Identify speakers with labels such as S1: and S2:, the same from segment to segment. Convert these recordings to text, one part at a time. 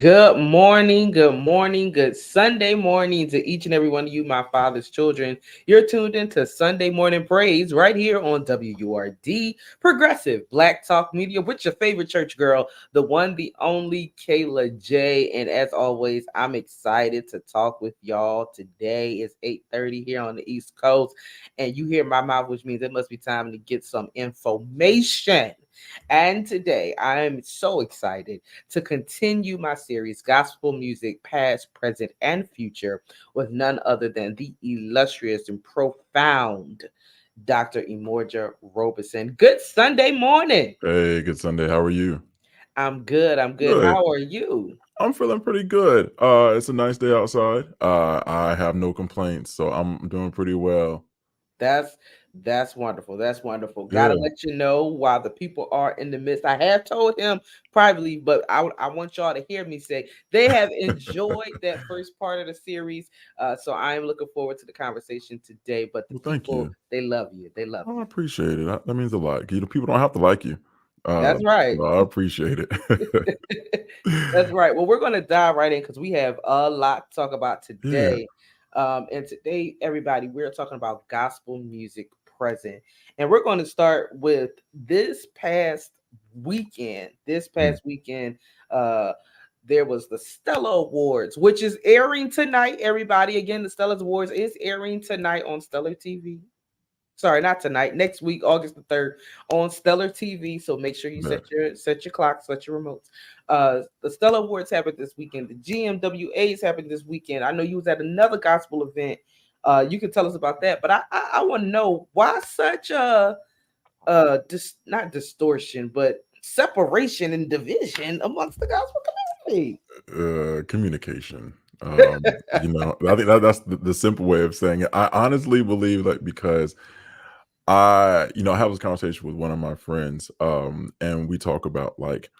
S1: Good Sunday morning to each and every one of you, my father's children. You're tuned into Sunday Morning Praise right here on WURD, Progressive Black Talk Media with your favorite church girl, the one, the only Kayla J. And as always, I'm excited to talk with y'all. Today is 8:30 here on the East Coast, and you hear my mouth, which means it must be time to get some information. And today, I am so excited to continue my series, Gospel Music, Past, Present, and Future, with none other than the illustrious and profound Dr. Emorja Roberson. Good Sunday morning.
S2: Hey, good Sunday. How are you?
S1: I'm good. I'm good.
S2: Good.
S1: How are you?
S2: I'm feeling pretty good. It's a nice day outside. I have no complaints, so I'm doing pretty well.
S1: That's that's wonderful. That's wonderful. Gotta
S2: Yeah.
S1: let you know while the people are in the midst. I have told him privately, but I want y'all to hear me say they have enjoyed that first part of the series. So I am looking forward to the conversation today. But the
S2: Well, thank
S1: people,
S2: you.
S1: they love you. They love
S2: Oh, I
S1: you.
S2: appreciate it. That means a lot. People don't have to like you.
S1: That's right.
S2: So I appreciate it.
S1: That's right. Well, we're going to dive right in because we have a lot to talk about
S2: Yeah.
S1: today. And today, everybody, we're talking about gospel music present. And we're going to start with this past weekend.
S2: Mm,
S1: Uh, there was the Stella Awards, which is airing tonight, everybody. Again, the Stella Awards is airing tonight on Stellar TV. Sorry, not tonight. Next week, August the 3rd, on Stellar TV. So make sure you
S2: bet.
S1: set your clocks, set your remotes. The Stellar Awards happened this weekend. The GMWAs happened this weekend. I know you was at another gospel event. You can tell us about that, but I want to know why such a not distortion, but separation and division amongst the gospel community.
S2: Communication. I think that's the simple way of saying it. I honestly believe that because I have this conversation with one of my friends, and we talk about like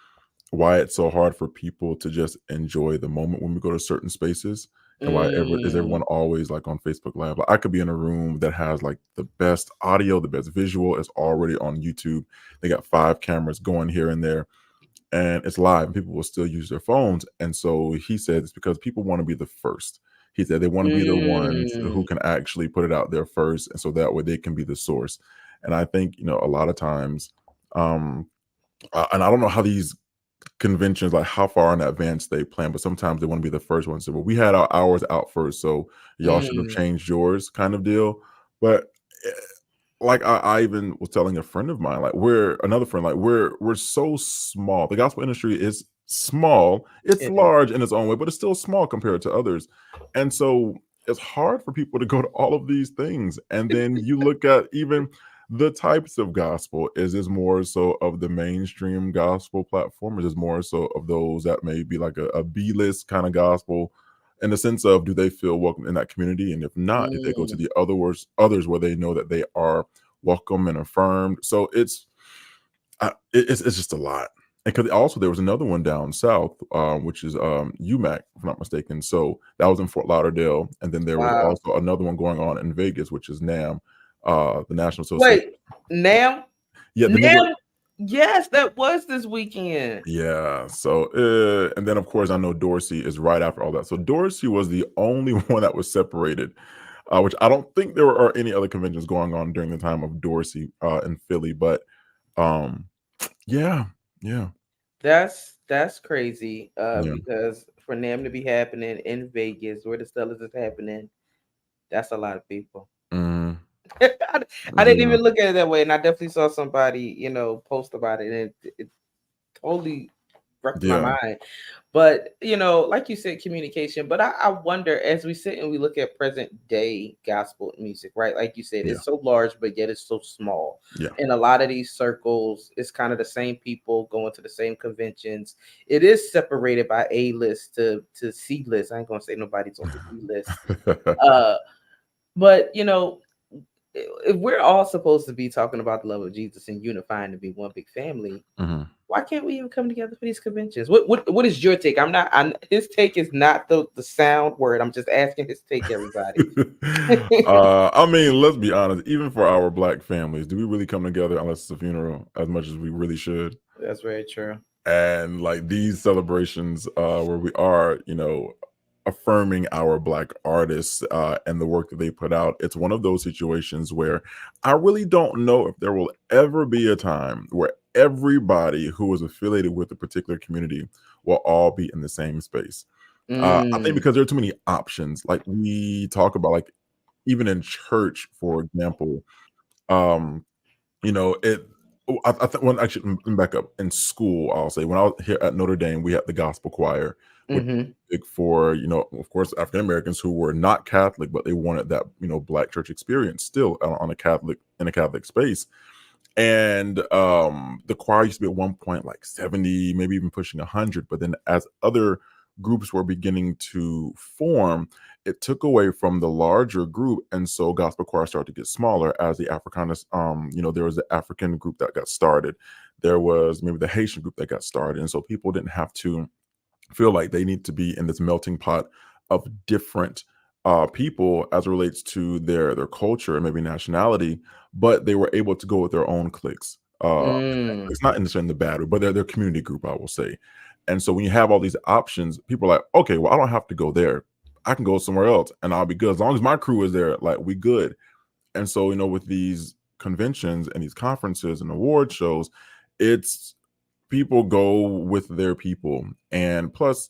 S2: why it's so hard for people to just enjoy the moment when we go to certain spaces, and why ever is everyone
S1: Mm,
S2: always like on Facebook Live. Like, I could be in a room that has like the best audio, the best visual. It's already on YouTube. They got 5 cameras going here and there, and it's live, and people will still use their phones. And so he said it's because people want to be the first. He said they want to be the ones who
S1: mm,
S2: can actually put it out there first, and so that way they can be the source. And I think a lot of times, um, and I don't know how these conventions, like how far in advance they plan, but sometimes they want to be the first ones. So, well, we had our hours out first, so y'all should have
S1: mm.
S2: changed yours, kind of deal. But like I even was telling a friend of mine, like we're another friend, like we're so small. The gospel industry is small. It's
S1: It is.
S2: large in its own way, but it's still small compared to others. And so it's hard for people to go to all of these things. And then you look at even the types of gospel. Is this more so of the mainstream gospel platform? Is this more so of those that may be like a B-list kind of gospel, in the sense of, do they feel welcome in that community? And if not, do they go to
S1: Mm.
S2: the others where they know that they are welcome and affirmed? So it's just a lot. And because also there was another one down south, which is UMAC, if I'm not mistaken. So that was in Fort Lauderdale, and then there was
S1: Wow.
S2: also another one going on in Vegas, which is NAM, the National Association.
S1: Wait, now,
S2: Yeah, the Negro.
S1: now, yes, that was this weekend.
S2: Yeah. So, and then of course I know Dorsey is right after all that. So Dorsey was the only one that was separated, which I don't think there are any other conventions going on during the time of Dorsey in Philly. But um, yeah, yeah,
S1: That's crazy.
S2: yeah.
S1: Because for them to be happening in Vegas, where the Stellars is happening, that's a lot of people.
S2: Mhm.
S1: I, I didn't
S2: Yeah,
S1: even look at it that way, and I definitely saw somebody, post about it, and it totally wrecked my
S2: yeah,
S1: mind. But like you said, communication. But I wonder, as we sit and we look at present day gospel music, right? Like you said,
S2: yeah,
S1: it's so large, but yet it's so small.
S2: yeah,
S1: In a lot of these circles, it's kind of the same people going to the same conventions. It is separated by A list to C list. I ain't gonna say nobody's on the B list. Uh, but if we're all supposed to be talking about the love of Jesus and unifying to be one big family,
S2: Mhm.
S1: why can't we even come together for these conventions? What is your take? His take is not the sound word. I'm just asking his take, everybody.
S2: I mean, let's be honest. Even for our black families, do we really come together unless it's a funeral as much as we really should?
S1: That's very true.
S2: And like these celebrations where we are, affirming our black artists and the work that they put out, it's one of those situations where I really don't know if there will ever be a time where everybody who is affiliated with a particular community will all be in the same space. I think
S1: Mm,
S2: because there are too many options. Like we talk about, like even in church, for example, um, it. I think when actually let me back up. In school, I'll say when I was here at Notre Dame, we had the gospel choir, which
S1: mhm.
S2: was big for of course, African Americans who were not Catholic, but they wanted that black church experience still on a Catholic in a Catholic space. And the choir used to be at one point like 70, maybe even pushing 100. But then as other groups were beginning to form, it took away from the larger group. And so gospel choir started to get smaller as the Afrikaners, there was the African group that got started. There was maybe the Haitian group that got started. And so people didn't have to feel like they need to be in this melting pot of different people as it relates to their culture and maybe nationality, but they were able to go with their own cliques.
S1: Mm.
S2: It's not necessarily in the bad way, but they're their community group, I will say. And so when you have all these options, people are like, okay, well, I don't have to go there. I can go somewhere else and I'll be good. As long as my crew is there, like we good. And so, with these conventions and these conferences and award shows, it's people go with their people. And plus,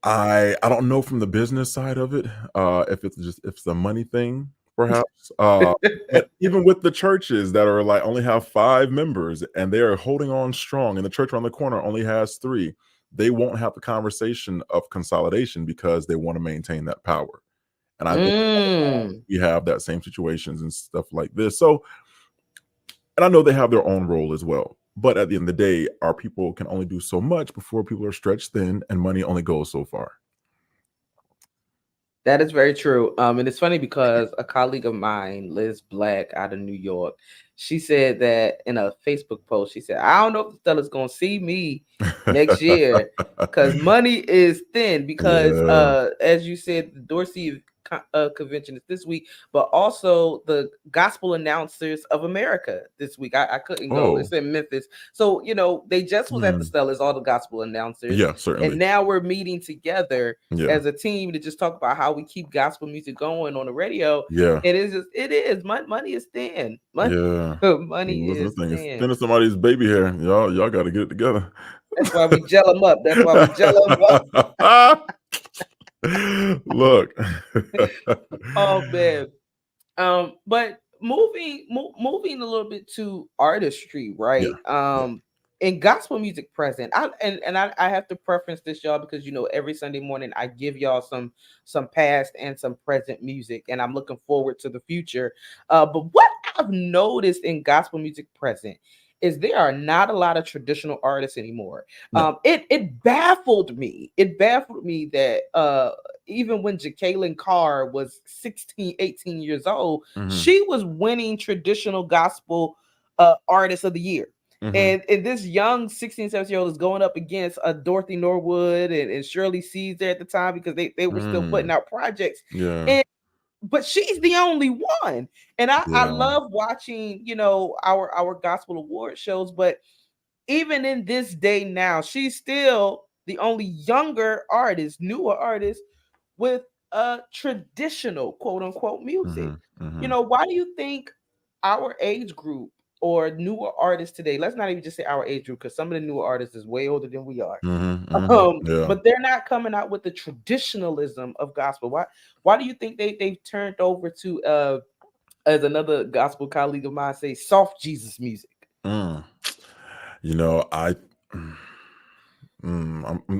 S2: I don't know from the business side of it, if it's a money thing, perhaps. But even with the churches that are like only have 5 members and they are holding on strong, and the church around the corner only has 3, they won't have the conversation of consolidation because they want to maintain that power. And I think
S1: Mm.
S2: we have that same situations and stuff like this. So, and I know they have their own role as well. But at the end of the day, our people can only do so much before people are stretched thin and money only goes so far.
S1: That is very true. And it's funny because a colleague of mine, Liz Black, out of New York, she said that in a Facebook post, she said, "I don't know if the fella's gonna see me next year because money is thin." Because,
S2: Yeah.
S1: as you said, the Dorsey convention is this week, but also the Gospel Announcers of America this week. I couldn't go. It's
S2: Oh.
S1: in Memphis, so they just was at the
S2: Hmm.
S1: Stellars, all the Gospel Announcers,
S2: Yeah,
S1: and
S2: certainly.
S1: now we're meeting together
S2: Yeah.
S1: as a team to just talk about how we keep gospel music going on the radio.
S2: Yeah.
S1: Money is thin. Money
S2: Yeah.
S1: money
S2: Well, listen,
S1: is
S2: this thing is
S1: thin.
S2: thinning somebody's baby hair. Y'all gotta get it together.
S1: That's why we gel them up. That's why we gel them up.
S2: Look.
S1: Oh man. But moving a little bit to artistry,
S2: Yeah.
S1: right?
S2: Yeah.
S1: In gospel music present, I have to preference this, y'all, because every Sunday morning I give y'all some past and some present music, and I'm looking forward to the future. But what I've noticed in gospel music present is there are not a lot of traditional artists anymore.
S2: No.
S1: It baffled me. It baffled me that even when Jacqueline Carr was 16, 18 years old,
S2: Mhm.
S1: she was winning traditional gospel artist of the year.
S2: Mhm.
S1: And this young 16, 17-year-old is going up against Dorothy Norwood and Shirley Caesar at the time because they were still putting
S2: Mm.
S1: out projects.
S2: Yeah.
S1: And but she's the only one. And I
S2: Yeah.
S1: love watching, our gospel award shows, but even in this day now, she's still the only younger artist, newer artist with traditional quote unquote music.
S2: Mhm. Mhm.
S1: Why do you think our age group or newer artists today, let's not even just say our age group, because some of the newer artists is way older than we are.
S2: Mhm. Mhm. Yeah.
S1: But they're not coming out with the traditionalism of gospel. Why do you think they've turned over to as another gospel colleague of mine say soft Jesus music?
S2: Mm. I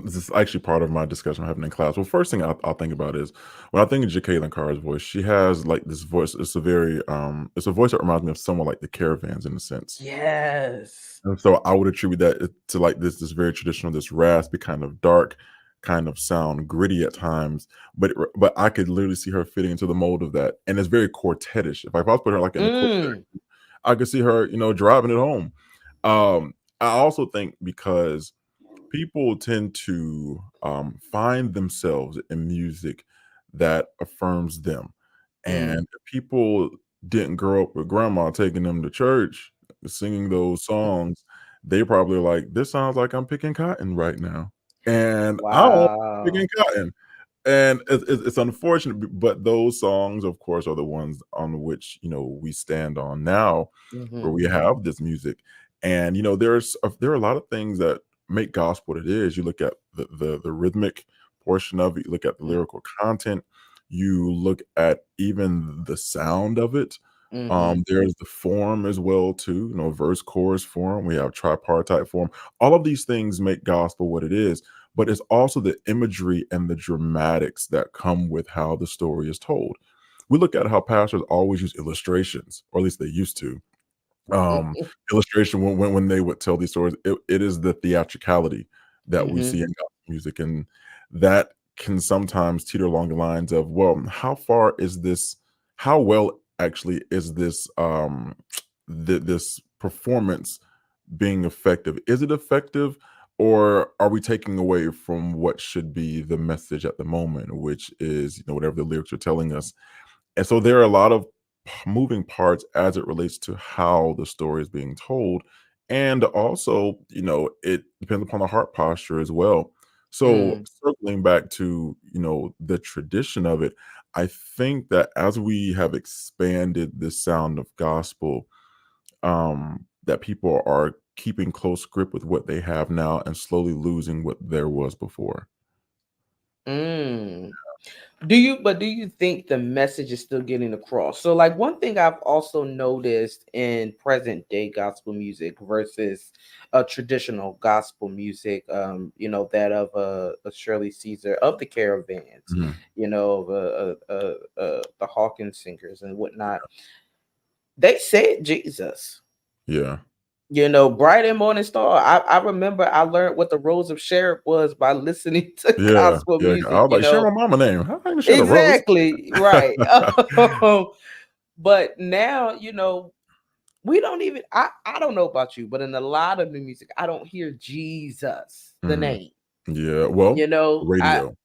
S2: this is actually part of my discussion I'm having in class. Well, first thing I'll think about is when I think of Jacqueline Carr's voice, she has like this voice. It's a voice that reminds me of someone like the Caravans in a sense.
S1: Yes.
S2: And so I would attribute that to like this very traditional, this raspy kind of dark kind of sound, gritty at times. But I could literally see her fitting into the mold of that, and it's very quartetish. If I was put her like in the quartet,
S1: Mm,
S2: I could see her, driving it home. I also think because people tend to find themselves in music that affirms them.
S1: mm,
S2: And if people didn't grow up with grandma taking them to church, singing those songs, they probably are like, this sounds like I'm picking cotton right now, and I don't want to be
S1: Wow.
S2: picking cotton. And it's unfortunate, but those songs, of course, are the ones on which we stand on now, where
S1: Mm-hmm.
S2: we have this music. And there are a lot of things that make gospel what it is. You look at the rhythmic portion of it, you look at the lyrical content, you look at even the sound of it.
S1: Mm-hmm.
S2: There's the form as well too, verse, chorus form. We have tripartite form. All of these things make gospel what it is, but it's also the imagery and the dramatics that come with how the story is told. We look at how pastors always use illustrations, or at least they used to. Um, Illustration when they would tell these stories, it is the theatricality that we
S1: Mm-hmm.
S2: see in gospel music, and that can sometimes teeter along the lines of, well, how far is this? How well actually is this? This performance being effective? Is it effective, or are we taking away from what should be the message at the moment, which is whatever the lyrics are telling us? And so there are a lot of moving parts as it relates to how the story is being told. And also, it depends upon the heart posture as well. So
S1: Mm.
S2: circling back to, the tradition of it, I think that as we have expanded the sound of gospel, that people are keeping close grip with what they have now and slowly losing what there was before.
S1: Mm. Do you think the message is still getting across? So like one thing I've also noticed in present day gospel music versus a traditional gospel music, that of a Shirley Caesar, of the Caravans,
S2: Mhm.
S1: the Hawkins singers and whatnot, they said Jesus.
S2: Yeah.
S1: Bright and morning star. I remember I learned what the Rose of Sharon was by listening to
S2: Yeah.
S1: gospel
S2: Yeah. I
S1: music,
S2: was like, share my mama name. How can I share the rose?
S1: Exactly, right. But now, we don't even I don't know about you, but in a lot of new music, I don't hear Jesus, the
S2: Mhm.
S1: name.
S2: Yeah, well,
S1: I
S2: radio.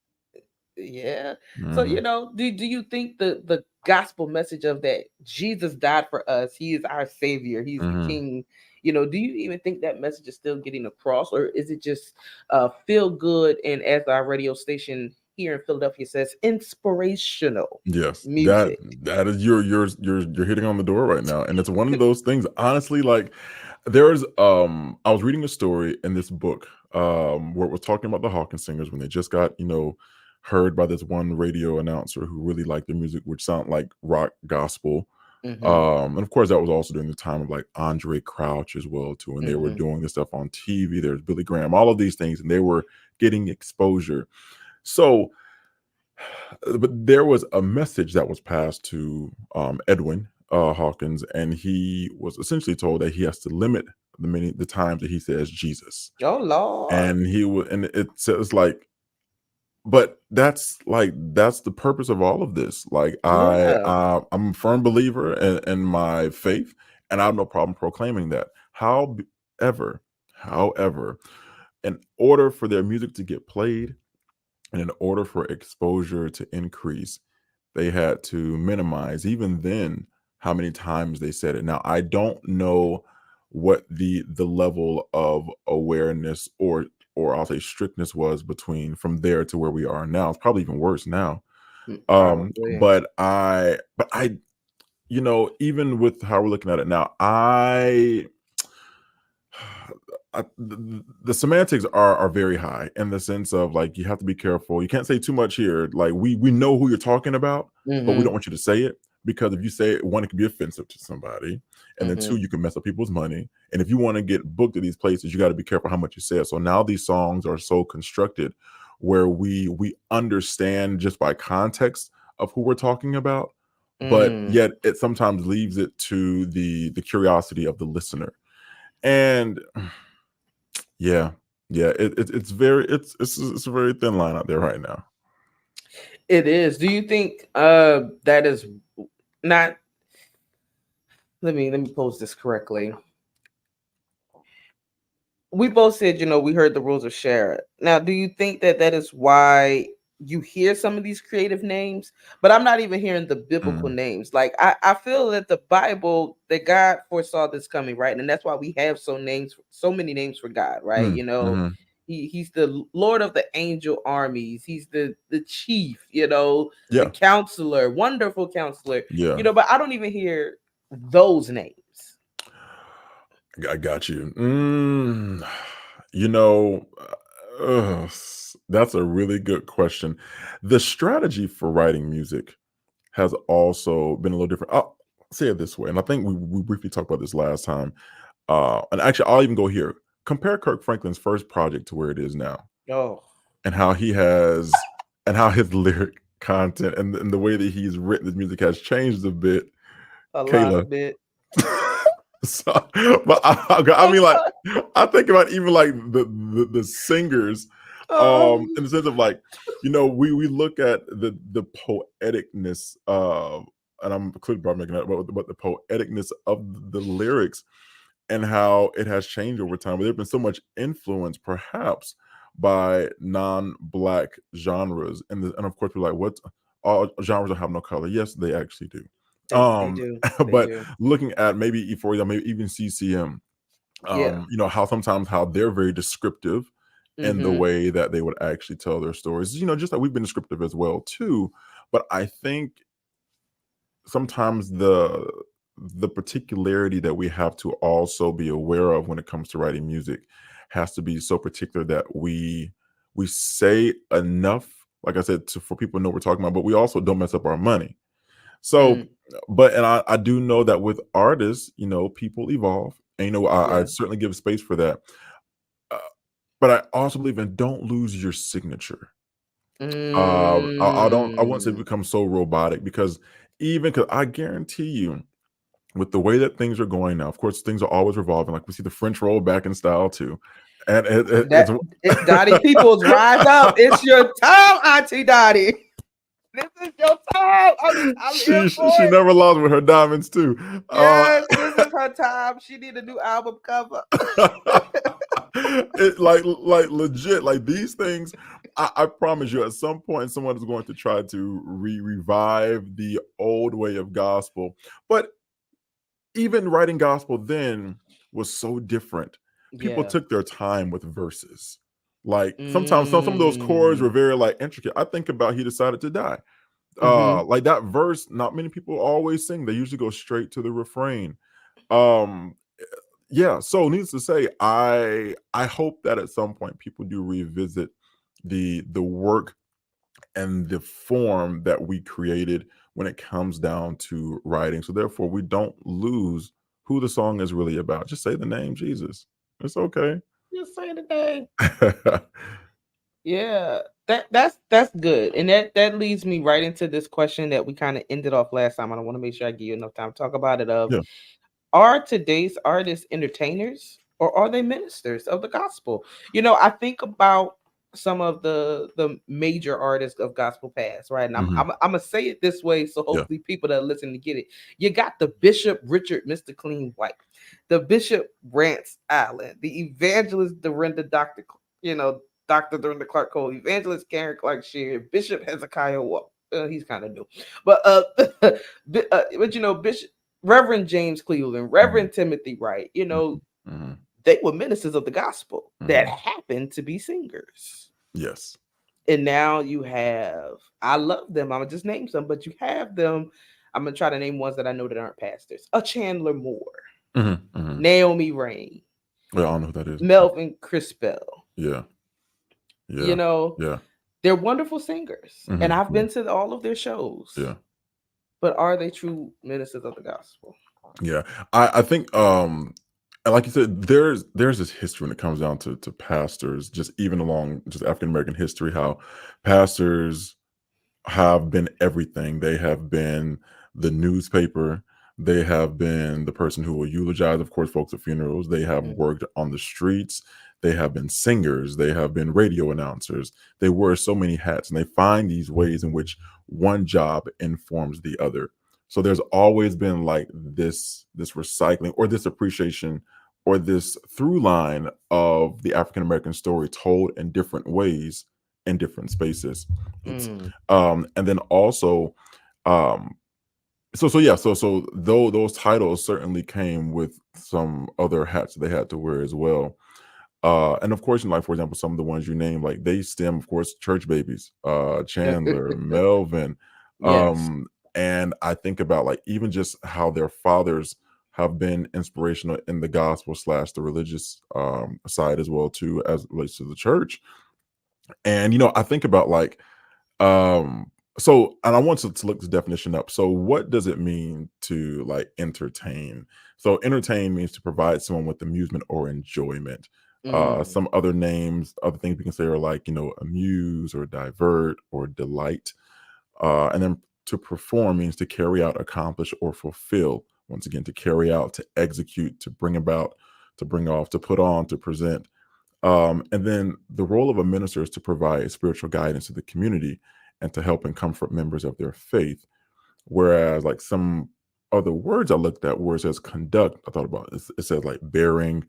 S1: yeah. So,
S2: Mhm,
S1: do you think the gospel message of that Jesus died for us, he is our savior, he's the
S2: mhm.
S1: king, do you even think that message is still getting across, or is it just feel good, and as our radio station here in Philadelphia says, inspirational
S2: Yes, that
S1: music?
S2: that is you're hitting on the door right now, and it's one of those things, honestly, like, I was reading a story in this book, where it was talking about the Hawkins singers when they just got, heard by this one radio announcer who really liked their music, which sound like rock gospel.
S1: Mm-hmm.
S2: And of course, that was also during the time of, like, Andre Crouch as well too, and they were
S1: Mm-hmm.
S2: doing this stuff on TV. There's Billy Graham, all of these things, and they were getting exposure. So but there was a message that was passed to Edwin Hawkins, and he was essentially told that he has to limit the times that he says Jesus,
S1: Oh Lord.
S2: and he would, and it says like, but that's the purpose of all of this. Like
S1: Yeah.
S2: I'm a firm believer in my faith, and I have no problem proclaiming that. However, however, in order for their music to get played, and in order for exposure to increase, they had to minimize, even then, how many times they said it. Now, I don't know what the level of awareness, or I'll say strictness, was between from there to where we are now. It's probably even worse now.
S1: Probably.
S2: But I, even with how we're looking at it now, the semantics are very high, in the sense of, like, you have to be careful. You can't say too much here. Like, we know who you're talking about, but we don't
S1: Mm-hmm.
S2: want you to say it, because if you say it, one, it can be offensive to somebody, and then two,
S1: Mm-hmm.
S2: you can mess up people's money. And if you want to get booked at these places, you got to be careful how much you say it. So now these songs are so constructed where we understand just by context of who we're talking about, but
S1: Mm.
S2: yet it sometimes leaves it to the curiosity of the listener. And yeah, yeah, it's very it's a very thin line out there right now.
S1: It is. Do you think that is not, let me pose this correctly. We both said, we heard the rules of Sharon. Now, do you think that that is why you hear some of these creative names, but I'm not even hearing the biblical
S2: Mm,
S1: names. Like I feel that the Bible, that God foresaw this coming, right? And that's why we have so many names for God, right?
S2: mm, mhm.
S1: He's the Lord of the angel armies. He's the chief, the
S2: Yeah,
S1: counselor, wonderful counselor,
S2: yeah.
S1: but I don't even hear those names.
S2: I got you. You know, that's a really good question. The strategy for writing music has also been a little different. I'll say it this way, and I think we briefly talked about this last time. And actually, I'll even go here. Compare Kirk Franklin's first project to where it is now,
S1: Oh,
S2: and how he has, and how his lyric content and the way that he's written his music has changed a bit.
S1: a lot
S2: Kayla.
S1: of it.
S2: So, but I
S1: I'm
S2: mean, like,
S1: sorry.
S2: I think about even like the singers,
S1: Um,
S2: in the sense of like, we look at the poeticness of, and I'm clearly probably making that, but the poeticness of the lyrics and how it has changed over time. But there's been so much influence, perhaps, by non-black genres, and of course, we're like, what? All genres don't have no color. Yes, they actually do.
S1: they do. They
S2: But
S1: do.
S2: looking at maybe Euphoria, maybe even CCM,
S1: Yeah.
S2: how sometimes how they're very descriptive in the
S1: Mm-hmm.
S2: way that they would actually tell their stories. Just like we've been descriptive as well too. But I think sometimes the particularity that we have to also be aware of when it comes to writing music has to be so particular that we say enough, like I said, for people to know what we're talking about, but we also don't mess up our money. So,
S1: Mm,
S2: but and I do know that with artists, people evolve, and I
S1: yeah.
S2: certainly give space for that. Uh, but I also believe in don't lose your signature. I won't say
S1: Mm,
S2: become so robotic, because because I guarantee you, with the way that things are going now, of course, things are always revolving. Like we see the French roll back in style too, and
S1: that Dottie Peoples, rise up. It's your time, Auntie Dottie. This is your time. I'm here for
S2: she
S1: it.
S2: never lost with her diamonds too.
S1: Yes, this is her time. She need a new album cover.
S2: It like legit, like these things. I promise you, at some point, someone is going to try to revive the old way of gospel. But even writing gospel then was so different. People
S1: Yeah.
S2: took their time with verses. Like sometimes some of those chords
S1: Mm,
S2: were very like intricate. I think about "He Decided to Die."
S1: mm-hmm.
S2: Like that verse, not many people always sing. They usually go straight to the refrain. Um, yeah. So needless to say, I hope that at some point people do revisit the work and the form that we created when it comes down to writing. So therefore, we don't lose who the song is really about. Just say the name Jesus. It's okay.
S1: Just say the name. Yeah, that's good, and that leads me right into this question that we kind of ended off last time. I don't want to make sure I give you enough time to talk about it.
S2: Yeah.
S1: Are today's artists entertainers or are they ministers of the gospel? I think about some of the major artists of gospel past, right? And I'm
S2: Mhm.
S1: I'm, I'm gonna say it this way, so
S2: Yeah.
S1: hopefully people that are listening get it. You got the Bishop Richard, Mr. Clean White, the Bishop Rance Allen, the evangelist Dorinda Dr. Dorinda Clark Cole, evangelist Karen Clark Shear, Bishop Hezekiah Walk. He's kind of new, but Bishop Reverend James Cleveland,
S2: Mhm.
S1: Reverend Timothy Wright,
S2: Mhm. Mhm.
S1: they were ministers of the gospel that
S2: Mhm.
S1: happened to be singers.
S2: Yes.
S1: And now you have, I love them. I'm gonna just name some, but you have them. I'm gonna try to name ones that I know that aren't pastors. A Chandler Moore,
S2: Mhm. Mhm.
S1: Naomi Rain,
S2: Yeah, I don't know who that is.
S1: Melvin Crispell.
S2: Yeah.
S1: You
S2: Yeah.
S1: know,
S2: Yeah.
S1: they're wonderful singers, and
S2: Mhm.
S1: I've
S2: Yeah.
S1: been to all of their shows.
S2: Yeah.
S1: But are they true ministers of the gospel?
S2: Yeah. I think and like you said, there's this history when it comes down to pastors, just even along just African American history, how pastors have been everything. They have been the newspaper. They have been the person who will eulogize, of course, folks at funerals. They have
S1: Mm,
S2: worked on the streets. They have been singers. They have been radio announcers. They wear so many hats, and they find these ways in which one job informs the other. So there's always been like this recycling or this appreciation or this through line of the African American story told in different ways in different spaces. Oops.
S1: Mm.
S2: And then also, um, so yeah, so though those titles certainly came with some other hats they had to wear as well. And of course, like for example, some of the ones you named, like they stem, of course, church babies, Chandler, Melvin,
S1: Yes.
S2: um, and I think about like even just how their fathers have been inspirational in the gospel slash the religious side as well too, as it relates to the church. And I think about like so, and I want to look this definition up. So, what does it mean to like entertain? So, entertain means to provide someone with amusement or enjoyment.
S1: Mm.
S2: Some other names, other things we can say are like, amuse or divert or delight. And then to perform means to carry out, accomplish, or fulfill. Once again, to carry out, to execute, to bring about, to bring off, to put on, to present. And then the role of a minister is to provide spiritual guidance to the community and to help and comfort members of their faith. Whereas, like some other words I looked at where it says conduct, I thought about it says like bearing,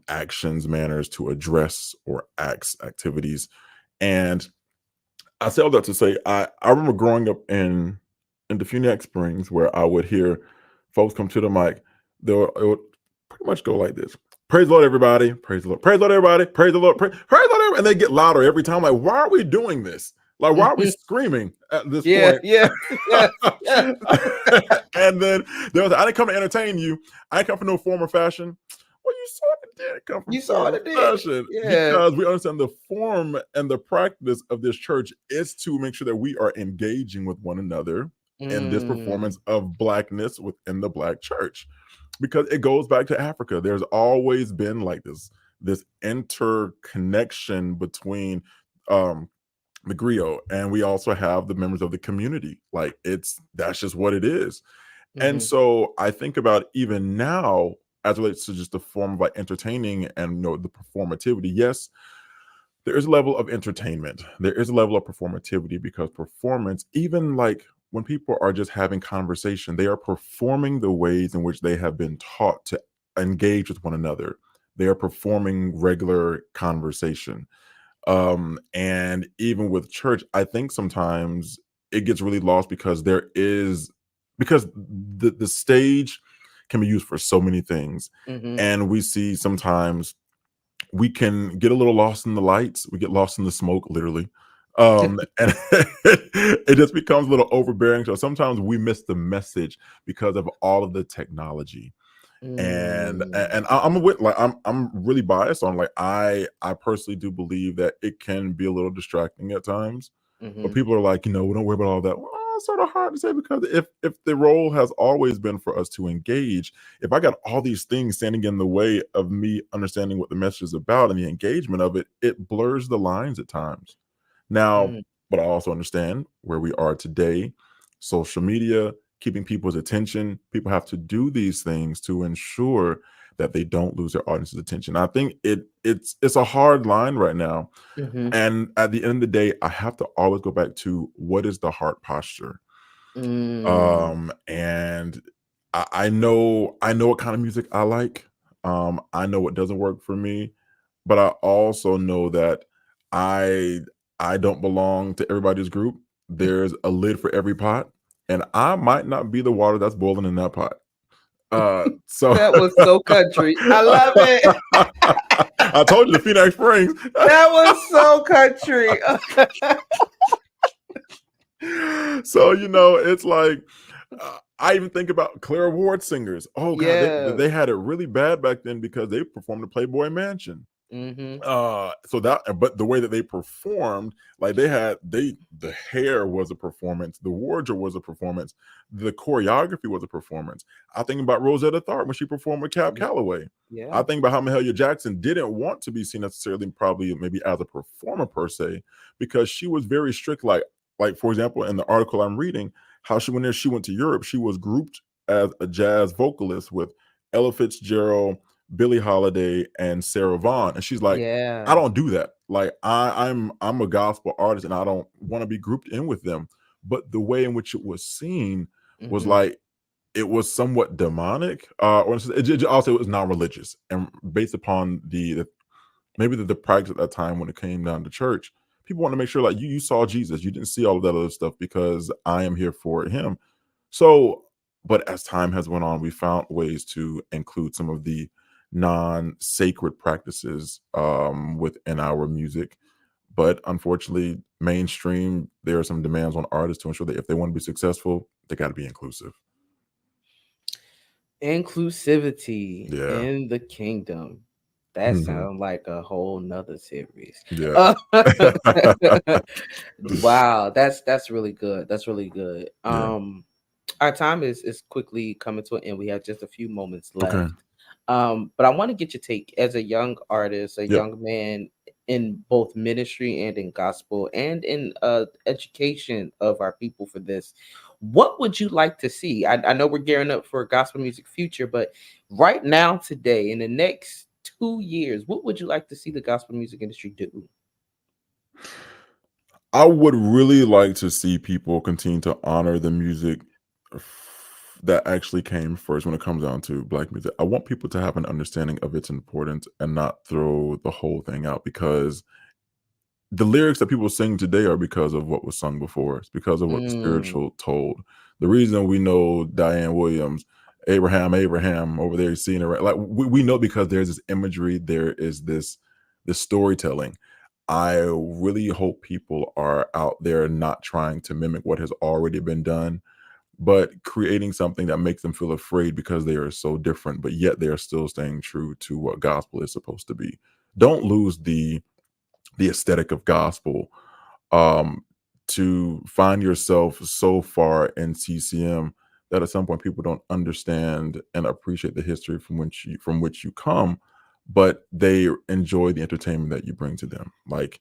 S2: actions, manners to address or acts, activities. And I say all that to say I remember growing up in the Defuniak Springs where I would hear folks come to the mic. It would pretty much go like this. Praise the Lord, everybody. Praise the Lord. Praise the Lord, everybody. Praise the Lord. Praise the Lord, everybody. And they get louder every time. Like, why are we doing this? Like, why are we screaming at this
S1: Yeah,
S2: point?
S1: yeah, yeah, yeah.
S2: And then I didn't come to entertain you. I didn't come for no form or fashion. Well, you sort of did come from
S1: You saw
S2: form or
S1: it did.
S2: fashion
S1: Yeah.
S2: because we understand the form and the practice of this church is to make sure that we are engaging with one another in this
S1: Mm.
S2: performance of blackness within the black church, because it goes back to Africa. There's always been like this interconnection between um the griot, and we also have the members of the community. Like that's just what it is. And
S1: Mhm.
S2: so I think about even now as it relates to just the form of like entertaining and the performativity. Yes, there is a level of entertainment. There is a level of performativity because performance, even like when people are just having conversation, they are performing the ways in which they have been taught to engage with one another. They are performing regular conversation. And even with church, I think sometimes it gets really lost because the stage can be used for so many things.
S1: Mhm.
S2: And we see sometimes we can get a little lost in the lights. We get lost in the smoke, literally. And it just becomes a little overbearing. So sometimes we miss the message because of all of the technology. And
S1: Mm.
S2: and I'm a wit like I'm really biased on like I personally do believe that it can be a little distracting at times. But
S1: Mhm.
S2: people are like, we don't worry about all that. Well, it's sort of hard to say because if the role has always been for us to engage, if I got all these things standing in the way of me understanding what the message is about and the engagement of it, it blurs the lines at times. Now,
S1: Mm.
S2: but I also understand where we are today, social media, keeping people's attention. People have to do these things to ensure that they don't lose their audience's attention. I think it's a hard line right now.
S1: Mhm.
S2: And at the end of the day, I have to always go back to what is the heart posture.
S1: Mm.
S2: And I know what kind of music I like. I know what doesn't work for me, but I also know that I I don't belong to everybody's group. There's a lid for every pot, and I might not be the water that's boiling in that pot. So
S1: That was so country. I love it.
S2: I told you the Phoenix Springs.
S1: That was so country.
S2: So it's like I even think about Claire Ward singers. Oh God,
S1: Yeah.
S2: they had it really bad back then because they performed at Playboy Mansion.
S1: Mhm.
S2: So that, but the way that they performed, like the hair was a performance, the wardrobe was a performance, the choreography was a performance. I think about Rosetta Tharpe when she performed with Cab
S1: Yeah.
S2: Calloway. I
S1: Yeah.
S2: think about how Mahalia Jackson didn't want to be seen necessarily, probably maybe as a performer per se, because she was very strict. Like for example, in the article I'm reading, how she went to Europe, she was grouped as a jazz vocalist with Ella Fitzgerald, Billie Holiday, and Sarah Vaughan. And she's like, I
S1: Yeah.
S2: don't do that. Like I'm a gospel artist and I don't want to be grouped in with them. But the way in which it was seen was
S1: Mhm.
S2: like it was somewhat demonic, or also it was non-religious and based upon maybe the practice at that time when it came down to church. people want to make sure like you saw Jesus, you didn't see all of that other stuff because I am here for him. So, but as time has went on, we found ways to include some of the non-sacred practices within our music. But unfortunately, mainstream, there are some demands on artists to ensure that if they want to be successful, they got to be inclusive.
S1: Inclusivity
S2: Yeah.
S1: in the kingdom. That
S2: Mhm.
S1: sounds like a whole nother series.
S2: Yeah.
S1: Uh, wow, that's really good. That's really good.
S2: Yeah.
S1: Our time is quickly coming to an end. We have just a few moments
S2: Okay.
S1: left. But I want to get your take as a young artist, a
S2: Yep.
S1: young man in both ministry and in gospel and in education of our people for this. What would you like to see? I know we're gearing up for a gospel music future, but right now, today, in the next 2 years, what would you like to see the gospel music industry do?
S2: I would really like to see people continue to honor the music that actually came first when it comes down to Black music. I want people to have an understanding of its importance and not throw the whole thing out because the lyrics that people sing today are because of what was sung before. It's because of what the
S1: Mm,
S2: spiritual told. The reason we know Diane Williams, Abraham over there, seeing it right, like we know because there's this imagery, there is this storytelling. I really hope people are out there not trying to mimic what has already been done, but creating something that makes them feel afraid because they are so different, but yet they are still staying true to what gospel is supposed to be. Don't lose the aesthetic of gospel um to find yourself so far in CCM that at some point people don't understand and appreciate the history from which you come, but they enjoy the entertainment that you bring to them. Like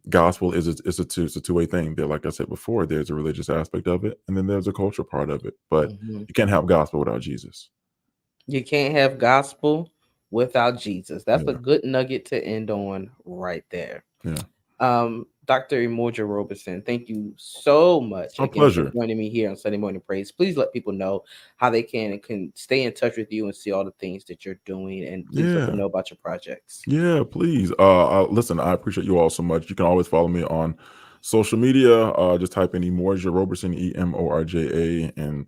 S2: gospel is a two-way thing. There, like I said before, there's a religious aspect of it, and then there's a cultural part of it. But
S1: mhm.
S2: you can't have gospel without Jesus.
S1: You can't have gospel without Jesus. That's a
S2: Yeah,
S1: good nugget to end on right there.
S2: yeah.
S1: Dr. Emorja Roberson, thank you so much
S2: My
S1: again for
S2: pleasure.
S1: joining me here on Sunday Morning Praise. Please let people know how they can stay in touch with you and see all the things that you're doing, and please let them
S2: Yeah.
S1: know about your projects.
S2: Yeah, please. Listen, I appreciate you all so much. You can always follow me on social media. Just type in Emorja Roberson, Emorja, and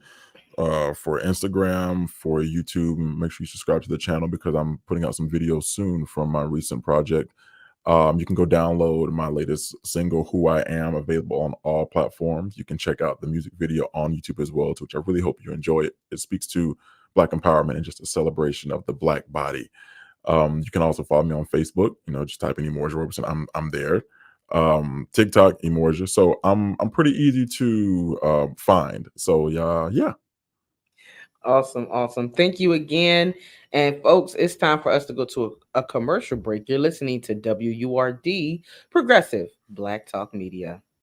S2: for Instagram, for YouTube, make sure you subscribe to the channel because I'm putting out some videos soon from my recent project. You can go download my latest single, Who I Am, available on all platforms. You can check out the music video on YouTube as well, which I really hope you enjoy it. It speaks to Black empowerment and just a celebration of the Black body. You can also follow me on Facebook. Just type in Emorja Roberson. I'm there. TikTok Emorja. So I'm pretty easy to find. So yeah.
S1: Awesome, awesome. Thank you again. And folks, it's time for us to go to a commercial break. You're listening to WURD Progressive Black Talk Media.